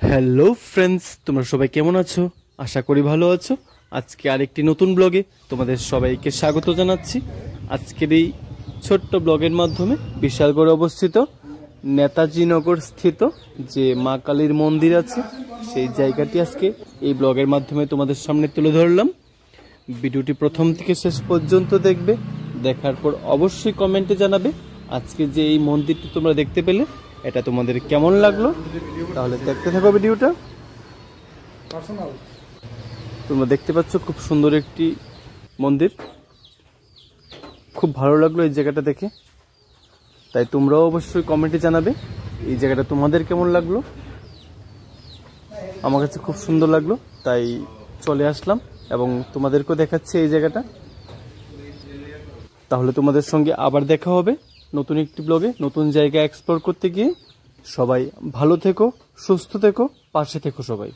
Hello friends, তোমরা সবাই কেমন আছো? আশা করি ভালো আছো। আজকে আরেকটি নতুন ব্লগে তোমাদের সবাইকে স্বাগত জানাচ্ছি। আজকের এই ছোট্ট ব্লগের মাধ্যমে বিশালগড়ে অবস্থিত নেতাজি নগর স্থিত যে মা কালীর মন্দির আছে সেই জায়গাটি আজকে এই ব্লগের মাধ্যমে তোমাদের সামনে তুলে ধরলাম। ভিডিওটি প্রথম থেকে শেষ পর্যন্ত দেখবে, দেখার পর অবশ্যই কমেন্টে জানাবে আজকে যে এই মন্দিরটি তোমরা দেখতে পেলে এটা তোমাদের কেমন লাগলো। তাহলে দেখতে থাকো ভিডিওটা। তোমরা দেখতে পাচ্ছ খুব সুন্দর একটি মন্দির, খুব ভালো লাগলো এই জায়গাটা দেখে। তাই তোমরাও অবশ্যই কমেন্টে জানাবে এই জায়গাটা তোমাদের কেমন লাগলো। আমার কাছে খুব সুন্দর লাগলো, তাই চলে আসলাম এবং তোমাদেরকেও দেখাচ্ছি এই জায়গাটা। তাহলে তোমাদের সঙ্গে আবার দেখা হবে নতুন একটি ব্লগে, নতুন জায়গা এক্সপ্লোর করতে গিয়ে। সবাই ভালো থেকো, সুস্থ থেকো, পাশে থেকো সবাই।